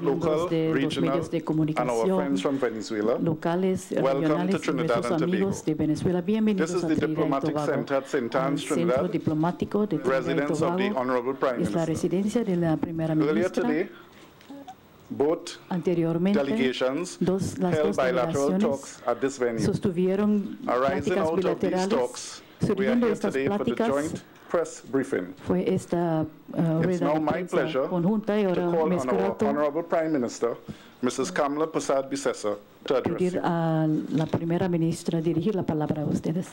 local, de los regional, medios de and our comunicación, friends from Venezuela. locales, Welcome to regionales y Trinidad nuestros and amigos Tobago. de Venezuela. Bienvenidos This is a the Trinidad y diplomatic Tobago. center at St. Anne's, El centro Trinidad, diplomático de Trinidad y residence of the Tobago Honorable Prime es la Minister. residencia de la primera Earlier ministra. today, both Anteriormente, delegations las held dos bilateral delegaciones talks at this venue. sostuvieron Arising pláticas out of these bilaterales. talks, we are Surgiendo here estas today for the pláticas joint press briefing. fue esta It's rueda now de my prensa pleasure conjunta y to ahora call me es on our grato Honorable Prime Minister, Mrs. Kamala Persad-Bissessar, to address pedir you. a la primera ministra dirigir la palabra a ustedes.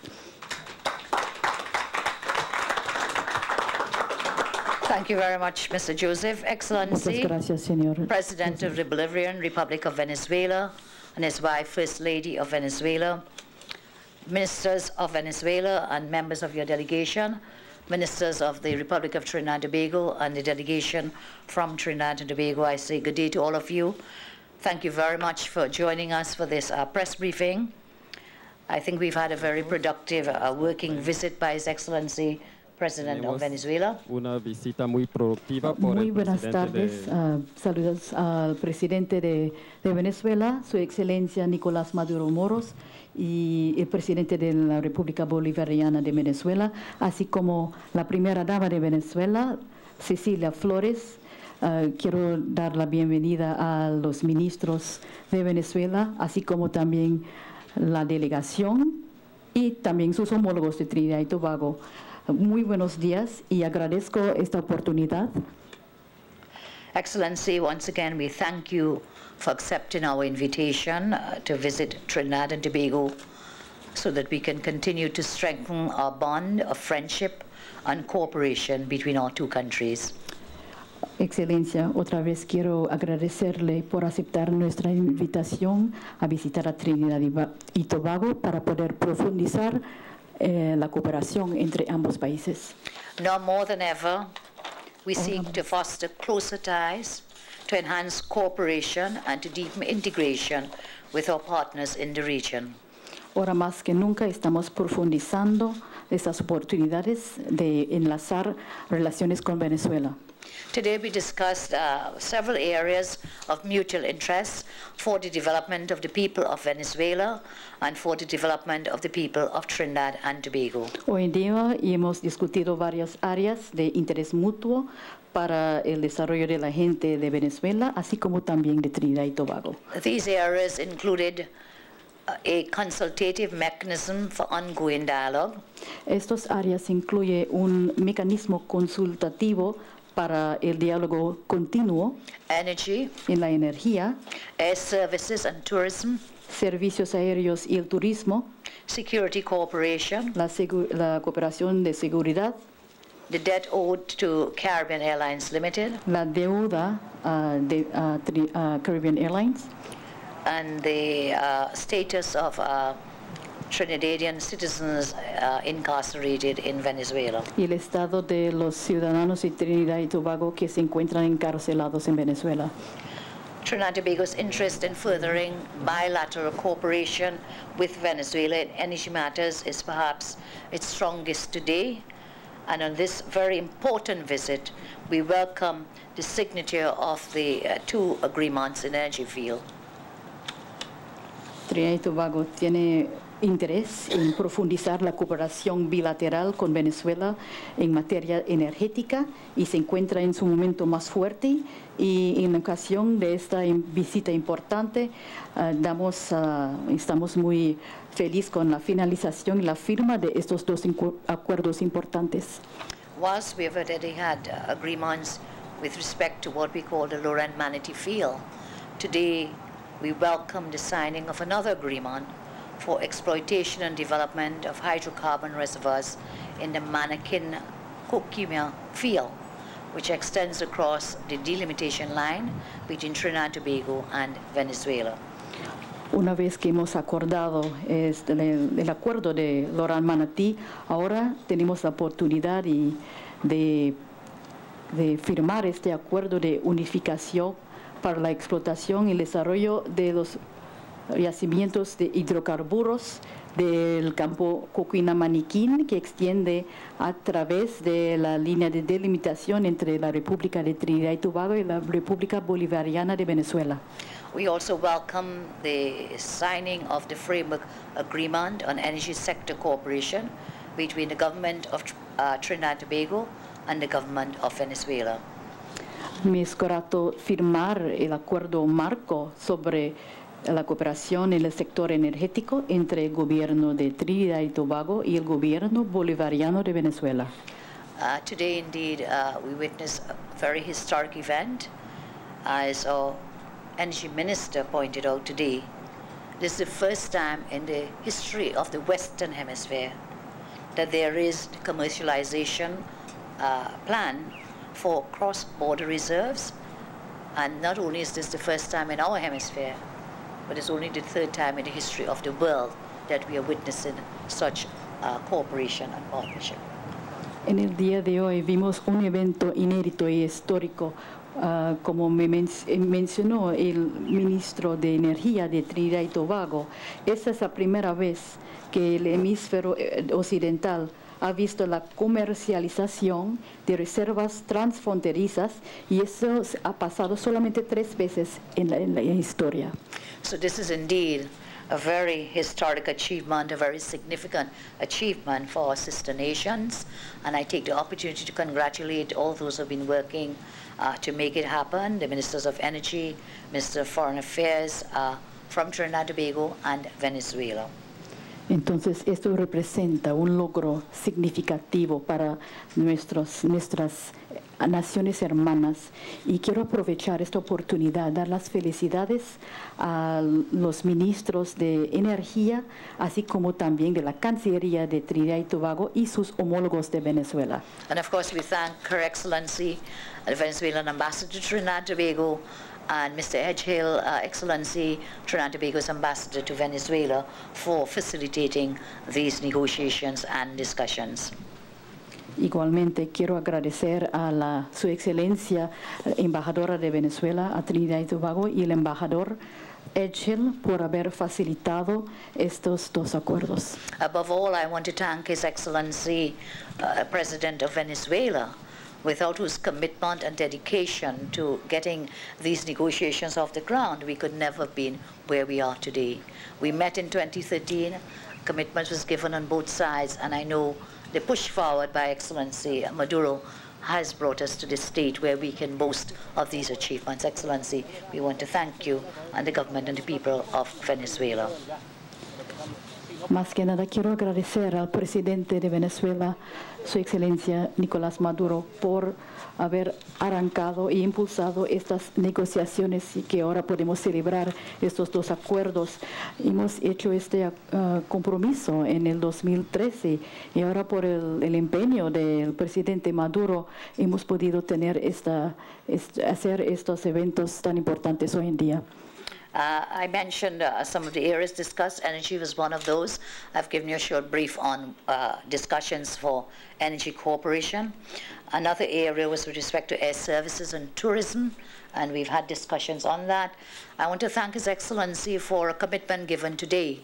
Thank you very much, Mr. Joseph. Muchas Excellency, gracias, señor President of the Bolivarian Republic of Venezuela and his wife, First Lady of Venezuela, ministers of Venezuela and members of your delegation, ministers of the Republic of Trinidad and Tobago and the delegation from Trinidad and Tobago. I say good day to all of you. Thank you very much for joining us for this press briefing. I think we've had a very productive working visit by His Excellency President of Venezuela. Una visita muy productiva por Muy el buenas presidente tardes. Saludos al presidente de Venezuela, Su Excelencia Nicolás Maduro Moros, y el presidente de la República Bolivariana de Venezuela, así como la primera dama de Venezuela, Cecilia Flores. Quiero dar la bienvenida a los ministros de Venezuela, así como también la delegación y también sus homólogos de Trinidad y Tobago. Muy buenos días y agradezco esta oportunidad. Excellency, once again, we thank you for accepting our invitation to visit Trinidad and Tobago so that we can continue to strengthen our bond of friendship and cooperation between our two countries. Excelencia, otra vez quiero agradecerle por aceptar nuestra invitación a visitar a Trinidad y Tobago para poder profundizar la cooperación entre ambos países. Now more than ever, we seek to foster closer ties, to enhance cooperation and to deepen integration with our partners in the region. Ahora más que nunca estamos profundizando estas oportunidades de enlazar relaciones con Venezuela. Today we discussed several areas of mutual interest for the development of the people of Venezuela and for the development of the people of Trinidad and Tobago. Hoy en día hemos discutido varias áreas de interés mutuo para el desarrollo de la gente de Venezuela, así como también de Trinidad y Tobago. These areas included a consultative mechanism for ongoing dialogue. Estas áreas incluye un mecanismo consultativo para el diálogo continuo, energy, en la energía, air services and tourism, servicios aéreos y el turismo, security cooperation, la cooperación de seguridad, the debt owed to Caribbean Airlines Limited, la deuda de Caribbean Airlines, and the status of Trinidadian citizens incarcerated in Venezuela. Y el estado de los ciudadanos de Trinidad y Tobago que se encuentran encarcelados en Venezuela. Trinidad and Tobago's interest in furthering bilateral cooperation with Venezuela in energy matters is perhaps its strongest today. And on this very important visit, we welcome the signature of the two agreements in energy field. Trinidad y Tobago tiene interés en profundizar la cooperación bilateral con Venezuela en materia energética y se encuentra en su momento más fuerte, y en ocasión de esta visita importante estamos muy felices con la finalización y la firma de estos dos acuerdos importantes. Whilst we have already had agreements with respect to what we call the Lower Manatee Field, today we welcome the signing of another agreement for exploitation and development of hydrocarbon reservoirs in the Manakin-Kokimia field, which extends across the delimitation line between Trinidad and Tobago and Venezuela. Una vez que hemos acordado el acuerdo de Lower Manatee, ahora tenemos la oportunidad de firmar este acuerdo de unificación para la explotación y el desarrollo de los yacimientos de hidrocarburos del campo Coquina-Maniquín, que extiende a través de la línea de delimitación entre la República de Trinidad y Tobago y la República Bolivariana de Venezuela. We also welcome the signing of the framework agreement on energy sector cooperation between the government of Trinidad and Tobago and the government of Venezuela. Me es grato firmar el acuerdo marco sobre la cooperación en el sector energético entre el gobierno de Trinidad y Tobago y el gobierno bolivariano de Venezuela. Today, indeed, we witness a very historic event. As our Energy Minister pointed out today, this is the first time in the history of the Western Hemisphere that there is the commercialization plan for cross-border reserves. And not only is this the first time in our hemisphere, but it's only the third time in the history of the world that we are witnessing such cooperation and partnership. En el día de hoy vimos un evento inédito y histórico, como mencionó el ministro de Energía de Trinidad y Tobago. Esta es la primera vez que el hemisferio occidental ha visto la comercialización de reservas transfronterizas, y eso ha pasado solamente 3 veces en la historia. So this is indeed a very historic achievement, a very significant achievement for our sister nations, and I take the opportunity to congratulate all those who have been working to make it happen, the Ministers of Energy, Minister of Foreign Affairs from Trinidad and Tobago and Venezuela. Entonces, esto representa un logro significativo para nuestras naciones hermanas, y quiero aprovechar esta oportunidad, dar las felicidades a los ministros de Energía, así como también de la Cancillería de Trinidad y Tobago y sus homólogos de Venezuela. And of course, we thank Her Excellency, the Venezuelan Ambassador to Trinidad and Tobago, and Mr. Edgehill, Excellency, Trinidad and Tobago's Ambassador to Venezuela, for facilitating these negotiations and discussions. Igualmente quiero agradecer a Su Excelencia, embajadora de Venezuela a Trinidad y Tobago, y el embajador Edgehill por haber facilitado estos 2 acuerdos. Above all, I want to thank His Excellency, President of Venezuela, without whose commitment and dedication to getting these negotiations off the ground, we could never have been where we are today. We met in 2013, commitment was given on both sides, and I know the push forward by Excellency Maduro has brought us to this state where we can boast of these achievements. Excellency, we want to thank you and the government and the people of Venezuela. Más que nada quiero agradecer al presidente de Venezuela, Su Excelencia Nicolás Maduro, por haber arrancado e impulsado estas negociaciones, y que ahora podemos celebrar estos 2 acuerdos. Hemos hecho este compromiso en el 2013, y ahora por el empeño del presidente Maduro hemos podido tener hacer estos eventos tan importantes hoy en día. I mentioned some of the areas discussed. Energy was one of those. I've given you a short brief on discussions for energy cooperation. Another area was with respect to air services and tourism, and we've had discussions on that. I want to thank His Excellency for a commitment given today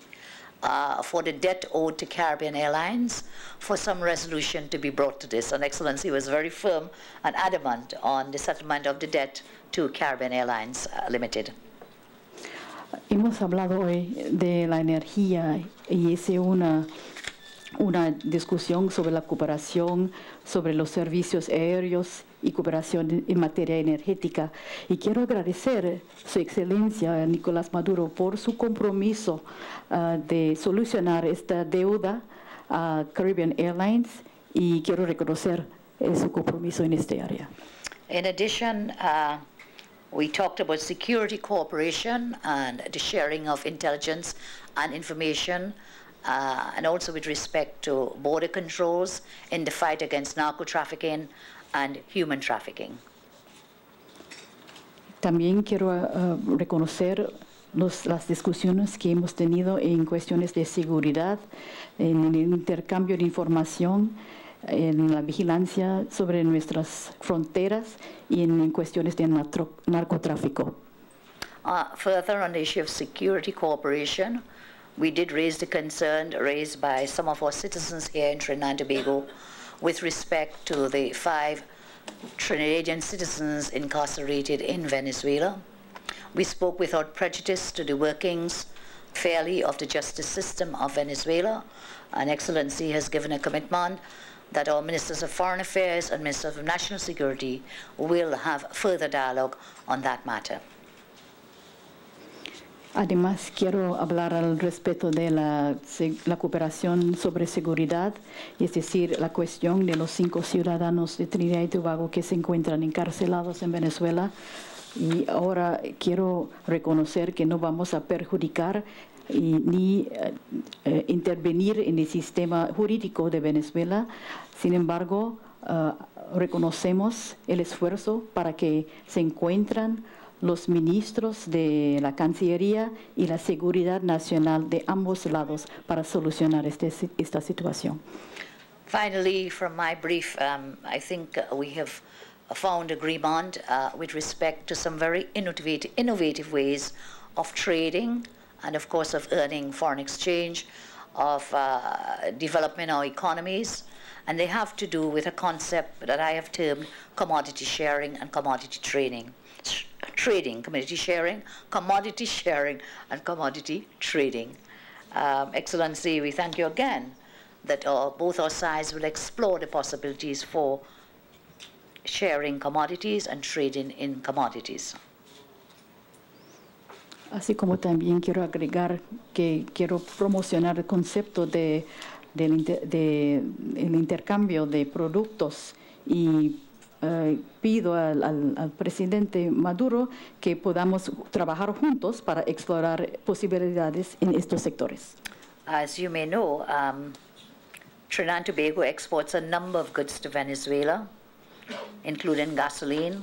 for the debt owed to Caribbean Airlines, for some resolution to be brought to this. And Excellency was very firm and adamant on the settlement of the debt to Caribbean Airlines Limited. Hemos hablado hoy de la energía, y es una discusión sobre la cooperación, sobre los servicios aéreos y cooperación en materia energética. Y quiero agradecer a Su Excelencia Nicolás Maduro por su compromiso de solucionar esta deuda a Caribbean Airlines, y quiero reconocer su compromiso en esta área. In addition, we talked about security cooperation and the sharing of intelligence and information, and also with respect to border controls in the fight against narco-trafficking and human trafficking. También quiero reconocer las discusiones que hemos tenido en cuestiones de seguridad, en el intercambio de información, en la vigilancia sobre nuestras fronteras y en cuestiones de narcotráfico. Further, on the issue of security cooperation, we did raise the concern raised by some of our citizens here in Trinidad and Tobago with respect to the 5 Trinidadian citizens incarcerated in Venezuela. We spoke without prejudice to the workings fairly of the justice system of Venezuela, and Excellency has given a commitment that our Ministers of Foreign Affairs and Ministers of National Security will have further dialogue on that matter. Además, quiero hablar al respecto de la cooperación sobre seguridad, es decir, la cuestión de los 5 ciudadanos de Trinidad y Tobago que se encuentran encarcelados en Venezuela. Y ahora quiero reconocer que no vamos a perjudicar ni intervenir en el sistema jurídico de Venezuela. Sin embargo, reconocemos el esfuerzo para que se encuentran los ministros de la Cancillería y la Seguridad Nacional de ambos lados para solucionar esta situación. Finally, from my brief, I think we have found agreement with respect to some very innovative ways of trading and, of course, of earning foreign exchange, of developing our economies. And they have to do with a concept that I have termed commodity sharing and commodity trading. Commodity sharing, and commodity trading. Excellency, we thank you again that both our sides will explore the possibilities for sharing commodities and trading in commodities. Así como también quiero agregar que quiero promocionar el concepto del intercambio de productos y pido al presidente Maduro que podamos trabajar juntos para explorar posibilidades en estos sectores. As you may know, Trinidad and Tobago exports a number of goods to Venezuela, including gasoline,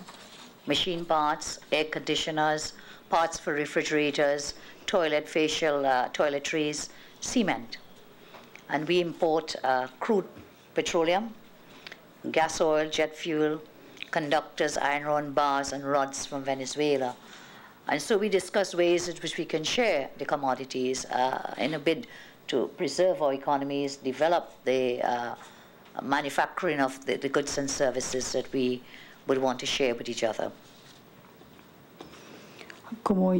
machine parts, air conditioners, parts for refrigerators, toiletries, cement. And we import crude petroleum, gas oil, jet fuel, conductors, iron ore bars, and rods from Venezuela. And so we discuss ways in which we can share the commodities in a bid to preserve our economies, develop the manufacturing of the goods and services that we would want to share with each other. Como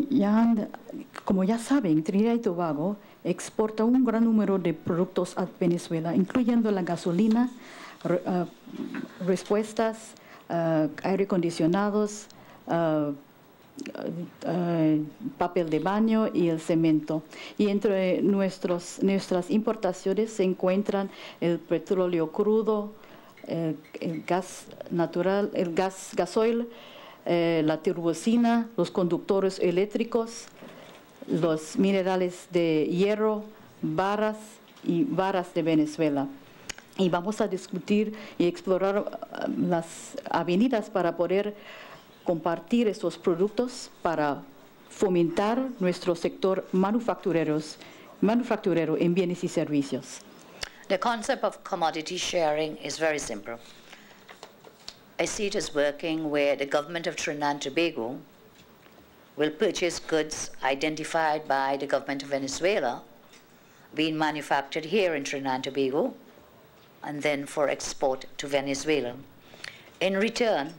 ya saben, Trinidad y Tobago exporta un gran número de productos a Venezuela, incluyendo la gasolina, respuestas, aire acondicionados, papel de baño y el cemento. Y entre nuestras importaciones se encuentran el petróleo crudo, el gas natural, el gasoil, la turbocina, los conductores eléctricos, los minerales de hierro, varas de Venezuela. Y vamos a discutir y explorar las avenidas para poder compartir estos productos para fomentar nuestro sector manufacturero en bienes y servicios. The concept of commodity sharing is very simple. I see it as working where the government of Trinidad and Tobago will purchase goods identified by the government of Venezuela being manufactured here in Trinidad and Tobago and then for export to Venezuela. In return,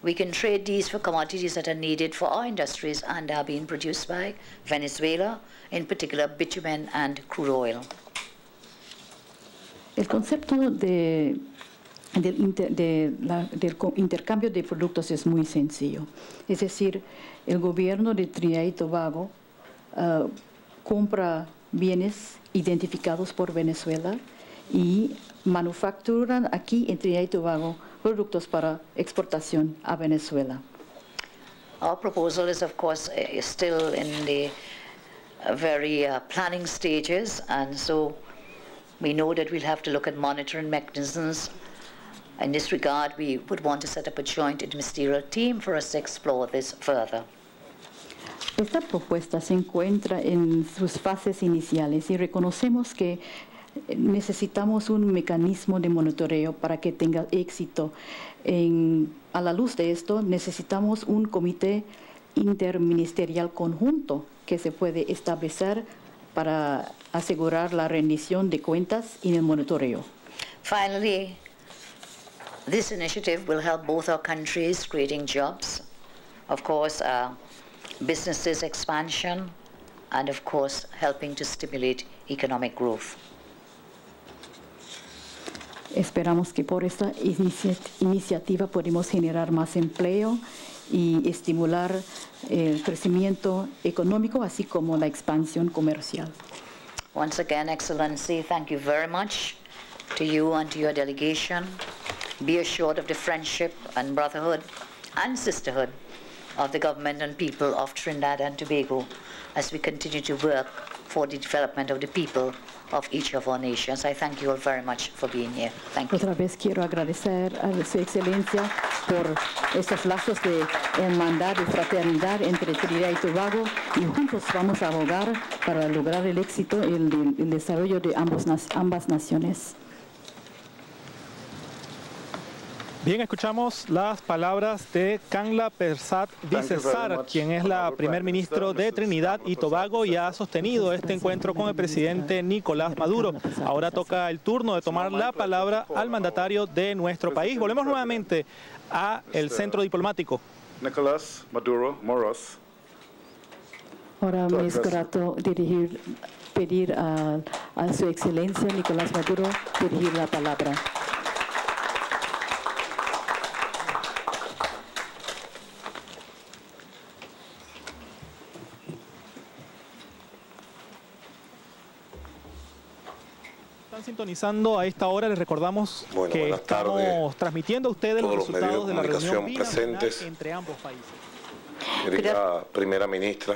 we can trade these for commodities that are needed for our industries and are being produced by Venezuela, in particular bitumen and crude oil. El concepto del intercambio de productos es muy sencillo. Es decir, el gobierno de Trinidad y Tobago compra bienes identificados por Venezuela y manufacturan aquí en Trinidad y Tobago productos para exportación a Venezuela. Our proposal is, of course, still in the very planning stages, and so we know that we'll have to look at monitoring mechanisms. In this regard, we would want to set up a joint ministerial team for us to explore this further. Esta propuesta se encuentra en sus fases iniciales y reconocemos que necesitamos un mecanismo de monitoreo para que tenga éxito. A la luz de esto, necesitamos un comité interministerial conjunto que se puede establecer para asegurar la rendición de cuentas y el monitoreo. Finally, this initiative will help both our countries creating jobs, of course, businesses expansion, and of course, helping to stimulate economic growth. Esperamos que por esta iniciativa podemos generar más empleo y estimular el crecimiento económico, así como la expansión comercial. Once again, Excellency, thank you very much to you and to your delegation. Be assured of the friendship and brotherhood and sisterhood of the government and people of Trinidad and Tobago as we continue to work for the development of the people of each of our nations. I thank you all very much for being here. Thank you. Otra vez quiero agradecer a Su Excelencia por estos lazos de hermandad y fraternidad entre Trinidad y Tobago, y juntos vamos a abogar para lograr el éxito y el desarrollo de ambas naciones. Bien, escuchamos las palabras de Kamla Persat Dicesar, quien es la primer ministro de Trinidad y Tobago y ha sostenido este encuentro con el presidente Nicolás Maduro. Ahora toca el turno de tomar la palabra al mandatario de nuestro país. Volvemos nuevamente al centro diplomático. Nicolás Maduro Moros. Ahora me es grato pedir a Su Excelencia Nicolás Maduro dirigir la palabra. Sintonizando a esta hora, les recordamos que estamos transmitiendo a ustedes los resultados de la reunión bilateral entre ambos países. Querida primera ministra.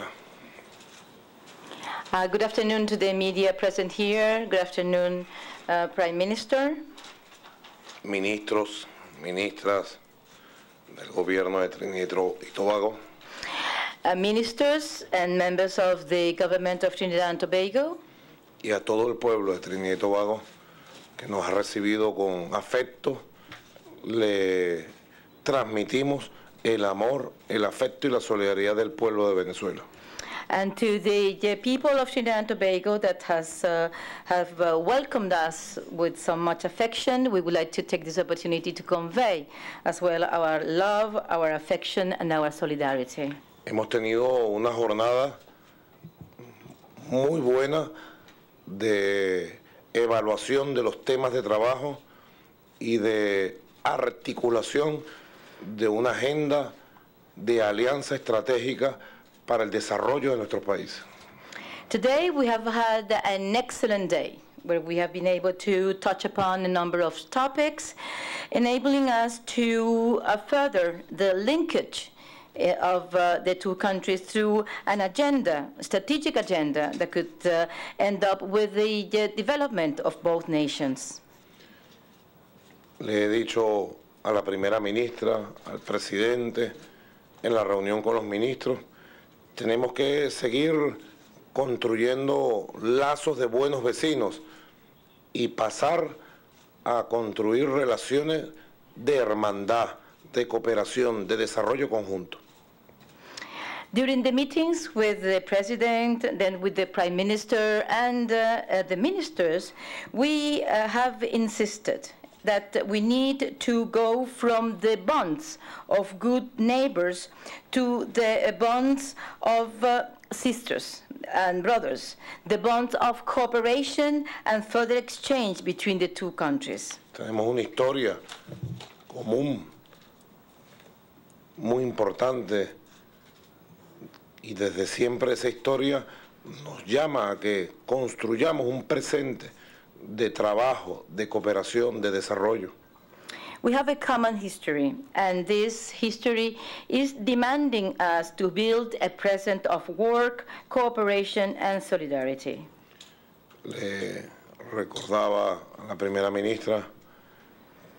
Good afternoon to the media present here. Good afternoon, Prime Minister. Ministros, ministras del gobierno de Trinidad y Tobago. Ministers and members of the government of Trinidad and Tobago. Y a todo el pueblo de Trinidad y Tobago que nos ha recibido con afecto, le transmitimos el amor, el afecto y la solidaridad del pueblo de Venezuela. And to the people of Trinidad and Tobago that have welcomed us with so much affection, we would like to take this opportunity to convey as well our love, our affection and our solidarity. Hemos tenido una jornada muy buena de evaluación de los temas de trabajo y de articulación de una agenda de alianza estratégica para el desarrollo de nuestro país. Today we have had an excellent day where we have been able to touch upon a number of topics, enabling us to further the linkage of the two countries through an agenda, a strategic agenda that could end up with the development of both nations. Le he dicho a la primera ministra, al presidente, en la reunión con los ministros, tenemos que seguir construyendo lazos de buenos vecinos y pasar a construir relaciones de hermandad, de cooperación, de desarrollo conjunto. During the meetings with the President, then with the Prime Minister and the ministers, we have insisted that we need to go from the bonds of good neighbors to the bonds of sisters and brothers, the bonds of cooperation and further exchange between the two countries. Tenemos una historia común, muy importante, y desde siempre esa historia nos llama a que construyamos un presente de trabajo, de cooperación, de desarrollo. We have a common history, and this history is demanding us to build a present of work, cooperation, and solidarity. Le recordaba a la primera ministra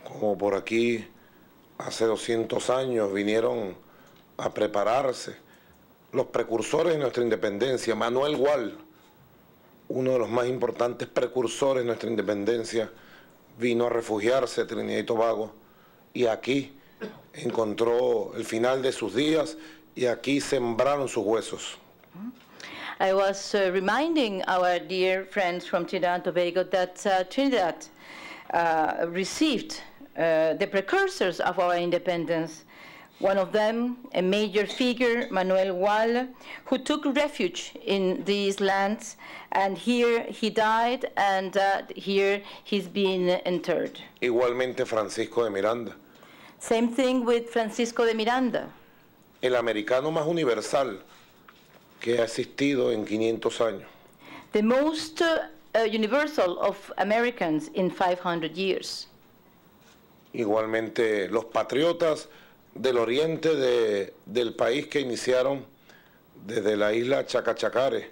como por aquí hace 200 años vinieron a prepararse los precursores de nuestra independencia. Manuel Gual, uno de los más importantes precursores de nuestra independencia, vino a refugiarse a Trinidad y Tobago y aquí encontró el final de sus días y aquí sembraron sus huesos. I was reminding our dear friends from Trinidad and Tobago that Trinidad received the precursors of our independence. One of them, a major figure, Manuel Wall, who took refuge in these lands, and here he died, and here he's been interred. Igualmente Francisco de Miranda. Same thing with Francisco de Miranda. El americano más universal que ha existido en 500 años. The most universal of Americans in 500 years. Igualmente los patriotas del oriente del país que iniciaron desde la isla Chacachacare,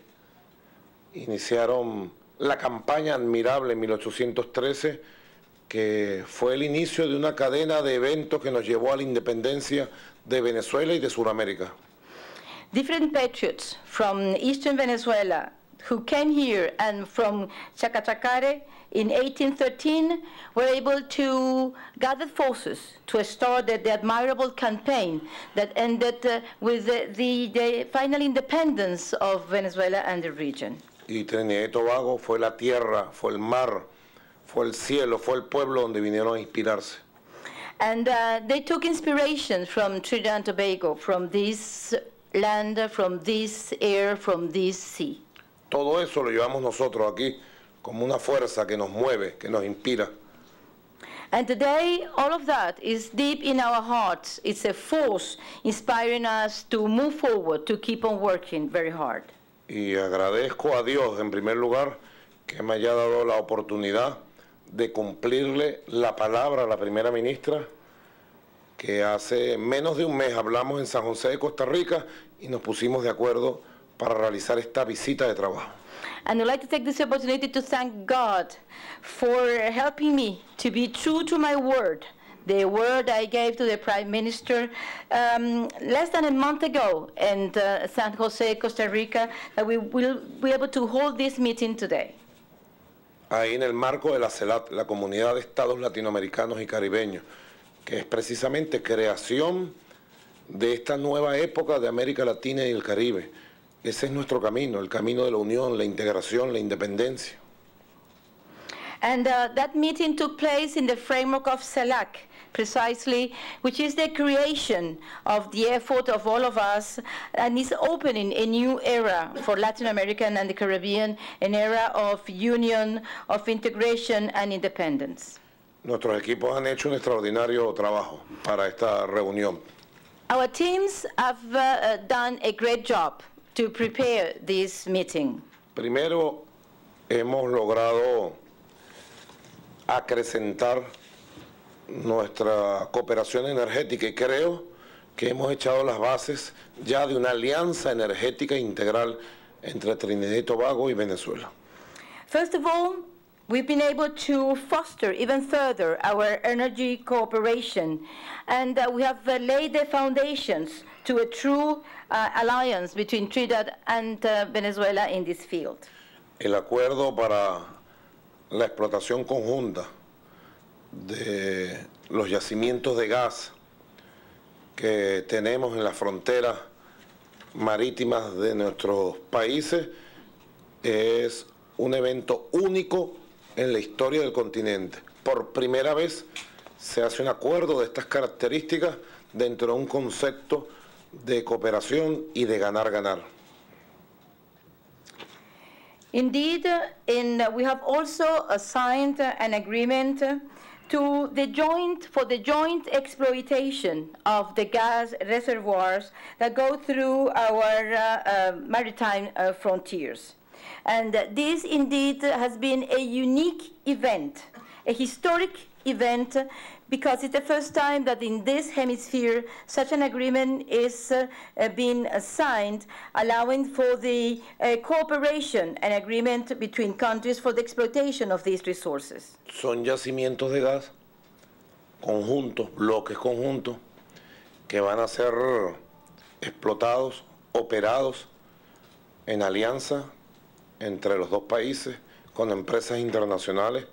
iniciaron la campaña admirable en 1813, que fue el inicio de una cadena de eventos que nos llevó a la independencia de Venezuela y de Sudamérica. Different patriots from eastern Venezuela who came here and from Chacachacare in 1813 were able to gather forces to start the admirable campaign that ended with the final independence of Venezuela and the region. Y Trinidad y Tobago fue la tierra, fue el mar, fue el cielo, fue el pueblo donde vinieron a inspirarse. And they took inspiration from Trinidad and Tobago, from this land, from this air, from this sea. Todo eso lo llevamos nosotros aquí como una fuerza que nos mueve, que nos inspira. And today, all of that is deep in our hearts. It's a force inspiring us to move forward, to keep on working very hard. Y agradezco a Dios, en primer lugar, que me haya dado la oportunidad de cumplirle la palabra a la primera ministra, que hace menos de un mes hablamos en San José de Costa Rica y nos pusimos de acuerdo para realizar esta visita de trabajo. And I'd like to take this opportunity to thank God for helping me to be true to my word, the word I gave to the Prime Minister less than a month ago in San Jose, Costa Rica, that we will be able to hold this meeting today. Ahí en el marco de la CELAT, la Comunidad de Estados Latinoamericanos y Caribeños, que es precisamente creación de esta nueva época de América Latina y el Caribe. Ese es nuestro camino, el camino de la unión, la integración, la independencia. And that meeting took place in the framework of CELAC, precisely, which is the creation of the effort of all of us, and is opening a new era for Latin America and the Caribbean, an era of union, of integration and independence. Nuestros equipos han hecho un extraordinario trabajo para esta reunión. Our teams have done a great job to prepare this meeting. Primero, hemos logrado acrecentar nuestra cooperación energética y creo que hemos echado las bases ya de una alianza energética integral entre Trinidad y Tobago y Venezuela. First of all, we've been able to foster even further our energy cooperation, and we have laid the foundations to a true alliance between Trinidad and Venezuela in this field. El acuerdo para la explotación conjunta de los yacimientos de gas que tenemos en las fronteras marítimas de nuestros países es un evento único en la historia del continente. Por primera vez se hace un acuerdo de estas características dentro de un concepto de cooperación y de ganar-ganar. Indeed, we have also signed an agreement for the joint exploitation of the gas reservoirs that go through our maritime frontiers. And this indeed has been a unique event, a historic event, because it's the first time that in this hemisphere such an agreement is being signed, allowing for the cooperation and agreement between countries for the exploitation of these resources. Son yacimientos de gas conjuntos, bloques conjuntos, que van a ser explotados, operados en alianza entre los dos países con empresas internacionales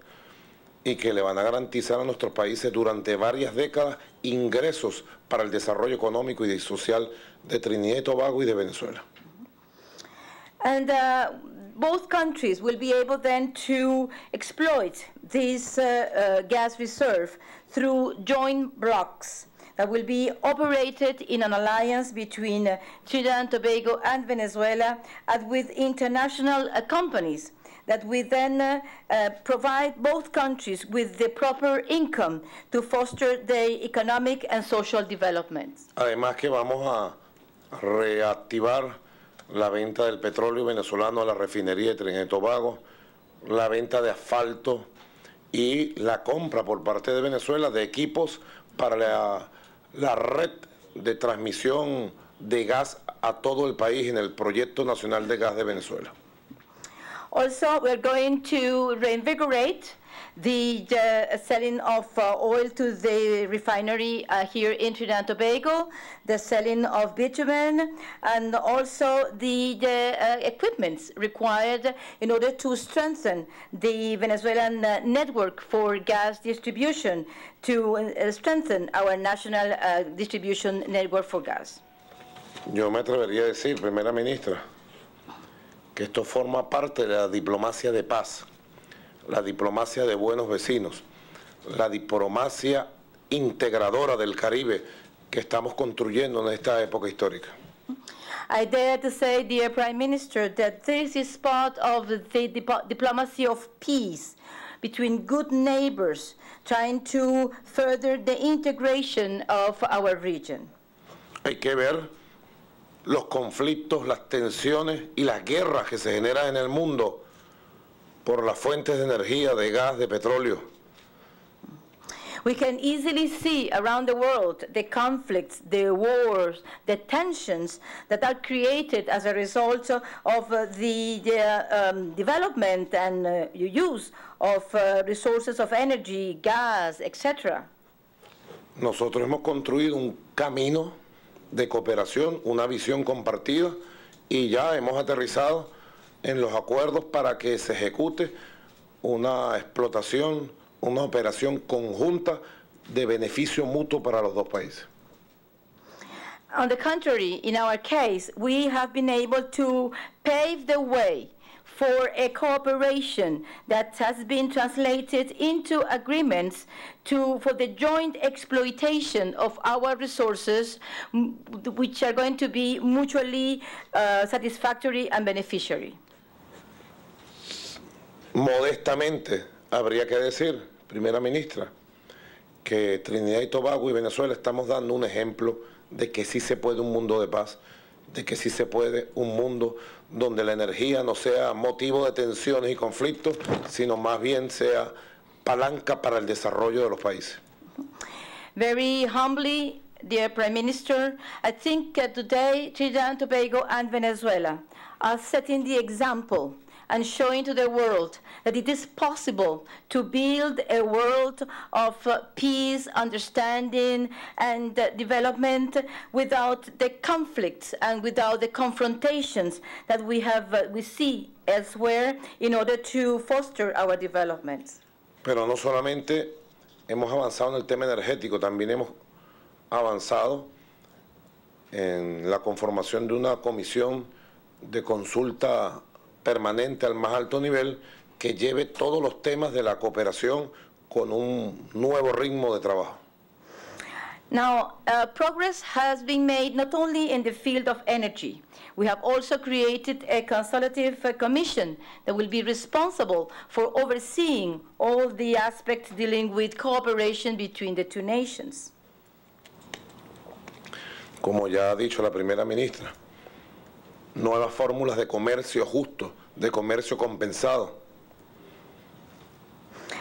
y que le van a garantizar a nuestros países durante varias décadas ingresos para el desarrollo económico y social de Trinidad y Tobago y de Venezuela. And both countries will be able then to exploit this gas reserve through joint blocks that will be operated in an alliance between Trinidad and Tobago and Venezuela, and with international companies that will then provide both countries with the proper income to foster the economic and social development. Además que vamos a reactivar la venta del petróleo venezolano a la refinería de Trinidad y Tobago, la venta de asfalto y la compra por parte de Venezuela de equipos para la red de transmisión de gas a todo el país en el Proyecto Nacional de Gas de Venezuela. Also, we're going to reinvigorate the selling of oil to the refinery here in Trinidad and Tobago, the selling of bitumen, and also the equipments required in order to strengthen the Venezuelan network for gas distribution, to strengthen our national distribution network for gas. Yo me atrevería a decir, primera ministra, que esto forma parte de la diplomacia de paz, la diplomacia de buenos vecinos, la diplomacia integradora del Caribe que estamos construyendo en esta época histórica. I dare to say, dear Prime Minister, that this is part of the diplomacy of peace between good neighbors, trying to further the integration of our region. Hay que ver los conflictos, las tensiones y las guerras que se generan en el mundo por las fuentes de energía, de gas, de petróleo. We can easily see around the world the conflicts, the wars, the tensions that are created as a result of the development and use of resources of energy, gas, etc. Nosotros hemos construido un camino de cooperación, una visión compartida, y ya hemos aterrizado en los acuerdos para que se ejecute una explotación, una operación conjunta de beneficio mutuo para los dos países. On the contrary, in our case, we have been able to pave the way for a cooperation that has been translated into agreements for the joint exploitation of our resources, which are going to be mutually satisfactory and beneficiary. Modestamente, habría que decir, primera ministra, que Trinidad y Tobago y Venezuela estamos dando un ejemplo de que sí se puede un mundo de paz, de que sí se puede un mundo donde la energía no sea motivo de tensiones y conflictos, sino más bien sea palanca para el desarrollo de los países. Very humbly, dear Prime Minister, I think today Trinidad and Tobago and Venezuela are setting the example and showing to the world that it is possible to build a world of peace, understanding, and development without the conflicts and without the confrontations that we see elsewhere in order to foster our development. Pero no solamente hemos avanzado en el tema energético, también hemos avanzado en la conformación de una comisión de consulta permanente al más alto nivel que lleve todos los temas de la cooperación con un nuevo ritmo de trabajo. Now, progress has been made not only in the field of energy. We have also created a consultative commission that will be responsible for overseeing all the aspects dealing with cooperation between the two nations. Como ya ha dicho la primera ministra, nuevas fórmulas de comercio justo, de comercio compensado.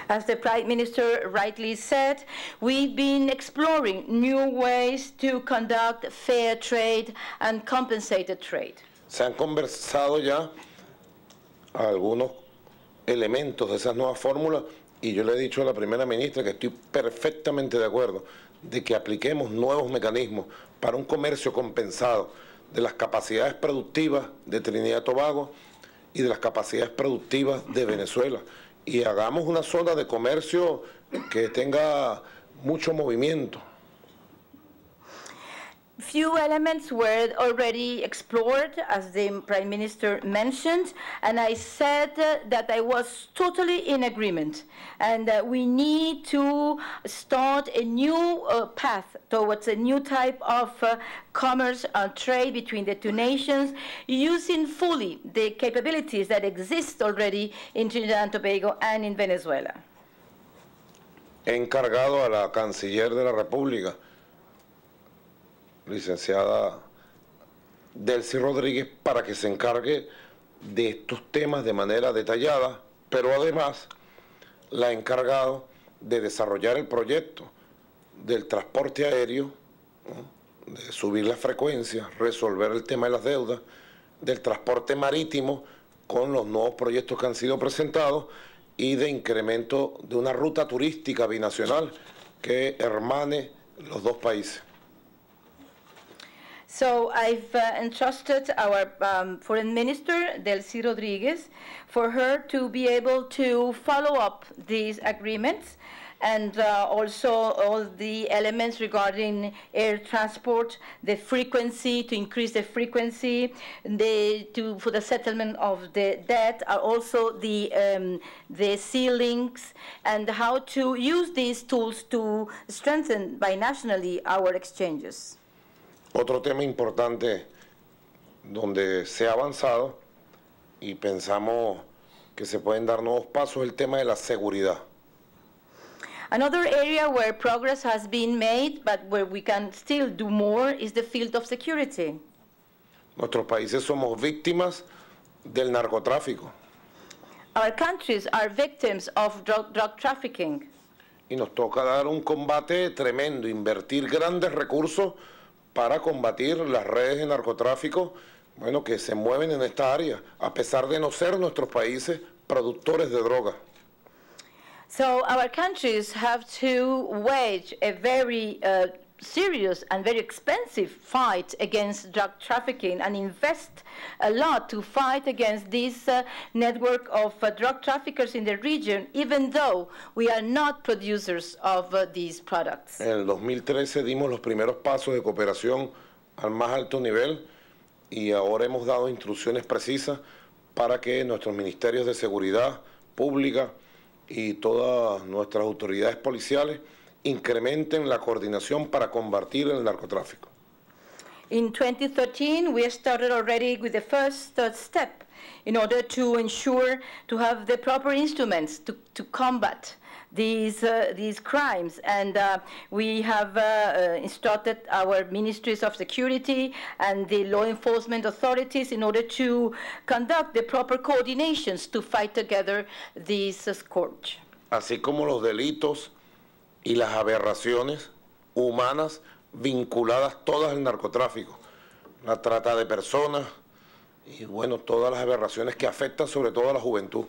As the Prime Minister rightly said, we've been exploring new ways to conduct fair trade and compensated trade. Se han conversado ya algunos elementos de esas nuevas fórmulas y yo le he dicho a la primera ministra que estoy perfectamente de acuerdo de que apliquemos nuevos mecanismos para un comercio compensado de las capacidades productivas de Trinidad y Tobago y de las capacidades productivas de Venezuela. y hagamos una zona de comercio que tenga mucho movimiento. Few elements were already explored, as the Prime Minister mentioned, and I said that I was totally in agreement. And we need to start a new path towards a new type of commerce and trade between the two nations, using fully the capabilities that exist already in Trinidad and Tobago and in Venezuela. He encargado a la Canciller de la República, licenciada Delcy Rodríguez, para que se encargue de estos temas de manera detallada, pero además la he encargado de desarrollar el proyecto del transporte aéreo, ¿no?, de subir la frecuencia, resolver el tema de las deudas, del transporte marítimo con los nuevos proyectos que han sido presentados y de incremento de una ruta turística binacional que hermane los dos países. So I've entrusted our Foreign Minister, Delcy Rodriguez, for her to be able to follow up these agreements and also all the elements regarding air transport, the frequency, to increase the frequency, for the settlement of the debt, are also the sea links, and how to use these tools to strengthen binationally our exchanges. Otro tema importante donde se ha avanzado y pensamos que se pueden dar nuevos pasos es el tema de la seguridad. Another area where progress has been made, but where we can still do more, is the field of security. Nuestros países somos víctimas del narcotráfico. Our countries are victims of drug trafficking. Y nos toca dar un combate tremendo, invertir grandes recursos para combatir las redes de narcotráfico, bueno, que se mueven en esta área, a pesar de no ser nuestros países productores de droga. So our countries have to wage a very serious and very expensive fight against drug trafficking and invest a lot to fight against this network of drug traffickers in the region, even though we are not producers of these products. En el 2013 dimos los primeros pasos de cooperación al más alto nivel y ahora hemos dado instrucciones precisas para que nuestros ministerios de seguridad pública y todas nuestras autoridades policiales incrementen la coordinación para combatir el narcotráfico. In 2013, we started already with the first step in order to ensure to have the proper instruments to combat these crimes. And we have instructed our ministries of security and the law enforcement authorities in order to conduct the proper coordinations to fight together this scourge. Así como los delitos y las aberraciones humanas vinculadas todas al narcotráfico, la trata de personas y bueno, todas las aberraciones que afectan sobre todo a la juventud.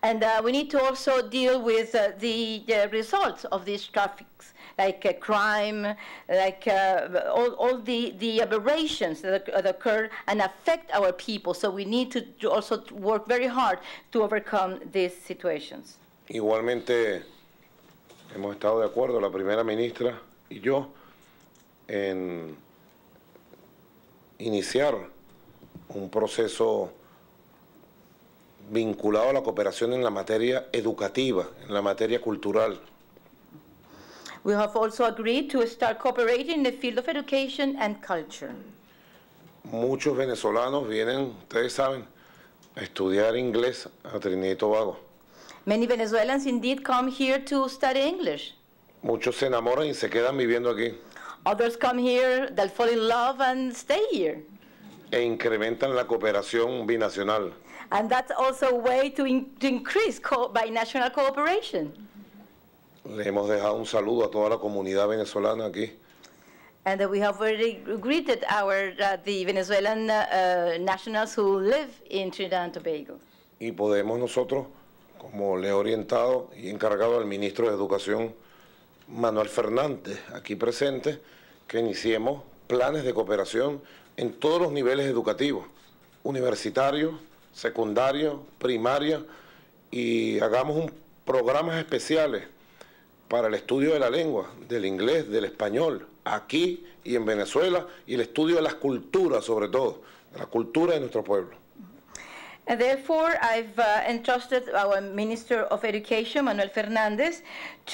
And we need to also deal with the results of these traffics, like crime, like all the aberrations that occur and affect our people. So we need to also work very hard to overcome these situations. Igualmente, hemos estado de acuerdo, la primera ministra y yo, en iniciar un proceso vinculado a la cooperación en la materia educativa, en la materia cultural. We have also agreed to start cooperating in the field of education and culture. Muchos venezolanos vienen, ustedes saben, a estudiar inglés a Trinidad y Tobago. Many Venezuelans indeed come here to study English. Muchos se enamoran y se quedan viviendo aquí. Others come here, they'll fall in love and stay here. E incrementan la cooperación binacional. And that's also a way to increase binational cooperation. Le hemos dejado un saludo a toda la comunidad venezolana aquí. And we have already greeted the Venezuelan nationals who live in Trinidad and Tobago. Y podemos nosotros, como le he orientado y encargado al ministro de Educación, Manuel Fernández, aquí presente, que iniciemos planes de cooperación en todos los niveles educativos, universitarios, secundario, primaria y hagamos programas especiales para el estudio de la lengua, del inglés, del español, aquí y en Venezuela, y el estudio de las culturas, sobre todo, de la cultura de nuestro pueblo. And therefore, I've entrusted our Minister of Education, Manuel Fernandez,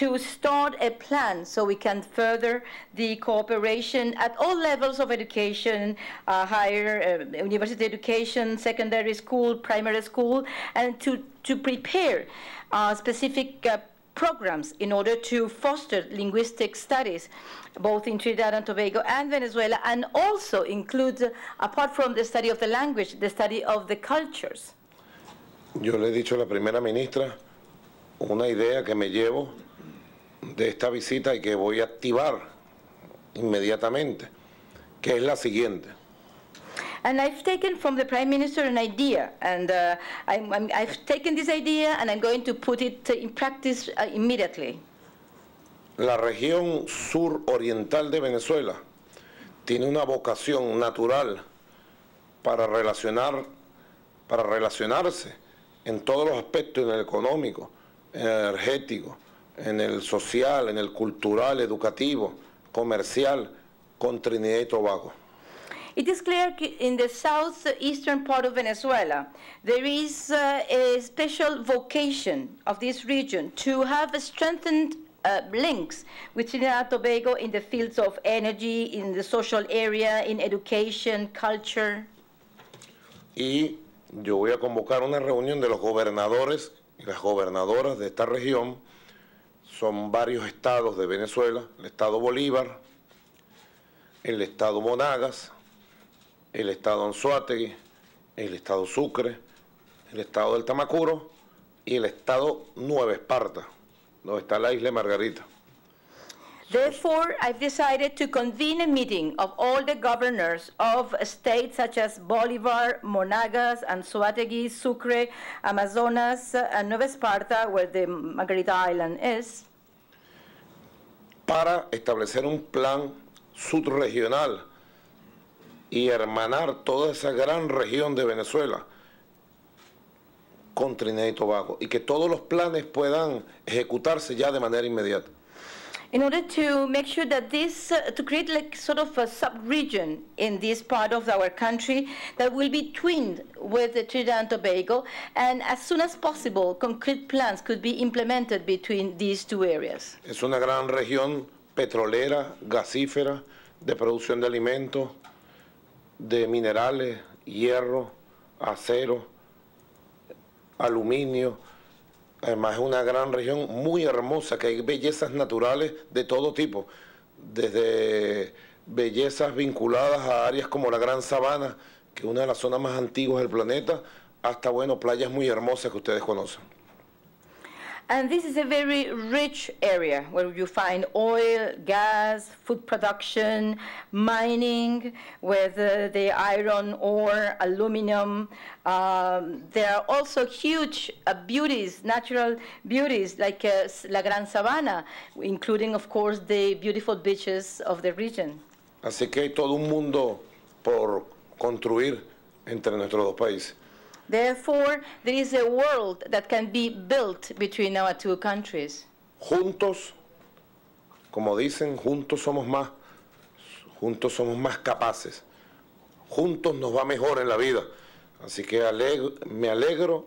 to start a plan so we can further the cooperation at all levels of education, higher university education, secondary school, primary school, and to prepare specific programs in order to foster linguistic studies, both in Trinidad and Tobago and Venezuela, and also include, apart from the study of the language, the study of the cultures. Yo le he dicho a la primera ministra una idea que me llevo de esta visita y que voy a activar inmediatamente, que es la siguiente. And I've taken from the Prime Minister an idea, and I've taken this idea and I'm going to put it in practice immediately. La región sur-oriental de Venezuela tiene una vocación natural para relacionarse en todos los aspectos, en el económico, en el energético, en el social, en el cultural, educativo, comercial, con Trinidad y Tobago. It is clear in the southeastern part of Venezuela, there is a special vocation of this region to have strengthened links with Trinidad and Tobago in the fields of energy, in the social area, in education, culture. Y yo voy a convocar una reunión de los gobernadores y las gobernadoras de esta región. Son varios estados de Venezuela: el estado Bolívar, el estado Monagas, el estado Anzoátegui, el estado Sucre, el estado del Tamacuro y el estado Nueva Esparta, donde está la isla de Margarita. Therefore, I've decided to convene a meeting of all the governors of states such as Bolívar, Monagas, Anzoátegui, Sucre, Amazonas, and Nueva Esparta, where the Margarita Island is, para establecer un plan subregional y hermanar toda esa gran región de Venezuela con Trinidad y Tobago, y que todos los planes puedan ejecutarse ya de manera inmediata. in order to make sure that this, to create like sort of a sub-region in this part of our country that will be twinned with the Trinidad and Tobago, and as soon as possible, concrete plans could be implemented between these two areas. Es una gran región petrolera, gasífera, de producción de alimentos, de minerales, hierro, acero, aluminio. Además es una gran región muy hermosa, que hay bellezas naturales de todo tipo, desde bellezas vinculadas a áreas como la Gran Sabana, que es una de las zonas más antiguas del planeta, hasta, bueno, playas muy hermosas que ustedes conocen. And this is a very rich area where you find oil, gas, food production, mining with the iron ore, aluminum. There are also huge beauties, natural beauties like La Gran Sabana, including, of course, the beautiful beaches of the region. Así que hay todo un mundo por construir entre nuestros dos países. Therefore, there is a world that can be built between our two countries. Juntos, como dicen, juntos somos más capaces. Juntos nos va mejor en la vida. Así que me alegro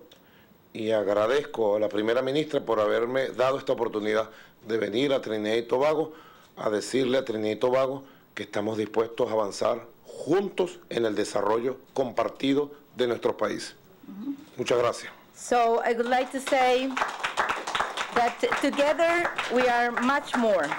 y agradezco a la primera ministra por haberme dado esta oportunidad de venir a Trinidad y Tobago a decirle a Trinidad y Tobago que estamos dispuestos a avanzar juntos en el desarrollo compartido de nuestros países. Muchas gracias. So I would like to say that together we are much more.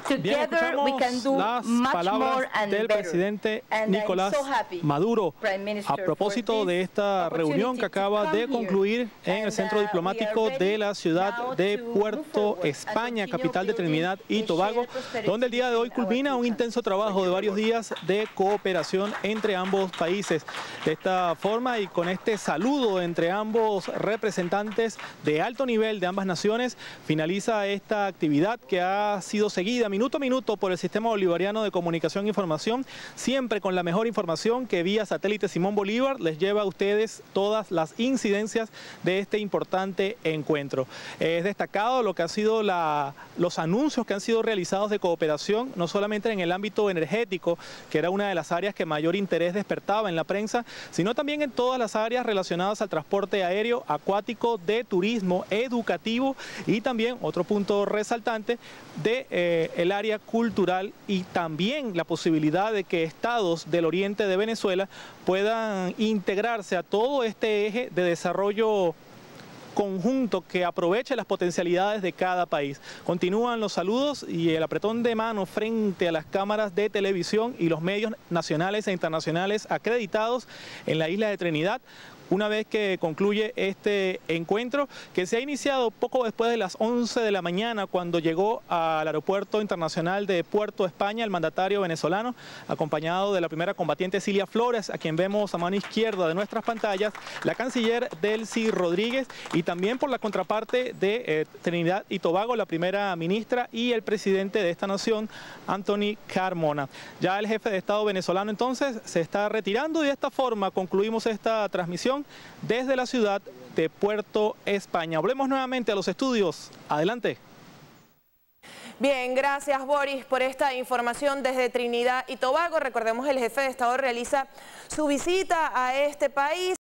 Bien, Together we can do las much more palabras and del better. presidente And Nicolás I'm so happy, Maduro Prime Minister, a propósito for de this esta reunión que opportunity to acaba come de concluir here. en el And, centro we diplomático are de ready la ciudad now de to move Puerto, forward España, and capital de continue Trinidad y building Tobago, a shared prosperity donde el día de hoy between our culmina two un intenso countries. trabajo de varios días de cooperación entre ambos países. De esta forma y con este saludo entre ambos representantes de alto nivel de ambas naciones, finaliza esta actividad que ha sido seguida minuto a minuto por el Sistema Bolivariano de Comunicación e Información, siempre con la mejor información que vía satélite Simón Bolívar les lleva a ustedes todas las incidencias de este importante encuentro. Es destacado lo que ha sido los anuncios que han sido realizados de cooperación, no solamente en el ámbito energético, que era una de las áreas que mayor interés despertaba en la prensa, sino también en todas las áreas relacionadas al transporte aéreo, acuático, de turismo, educativo y también otro punto resaltante de el área cultural y también la posibilidad de que estados del oriente de Venezuela puedan integrarse a todo este eje de desarrollo conjunto que aproveche las potencialidades de cada país. Continúan los saludos y el apretón de mano frente a las cámaras de televisión y los medios nacionales e internacionales acreditados en la isla de Trinidad, una vez que concluye este encuentro que se ha iniciado poco después de las 11 de la mañana cuando llegó al aeropuerto internacional de Puerto, España, el mandatario venezolano, acompañado de la primera combatiente Cilia Flores, a quien vemos a mano izquierda de nuestras pantallas, la canciller Delcy Rodríguez y también por la contraparte de Trinidad y Tobago, la primera ministra y el presidente de esta nación, Anthony Carmona. Ya el jefe de Estado venezolano entonces se está retirando y de esta forma concluimos esta transmisión desde la ciudad de Puerto, España. Volvemos nuevamente a los estudios. Adelante. Bien, gracias Boris por esta información desde Trinidad y Tobago. Recordemos, el jefe de Estado realiza su visita a este país.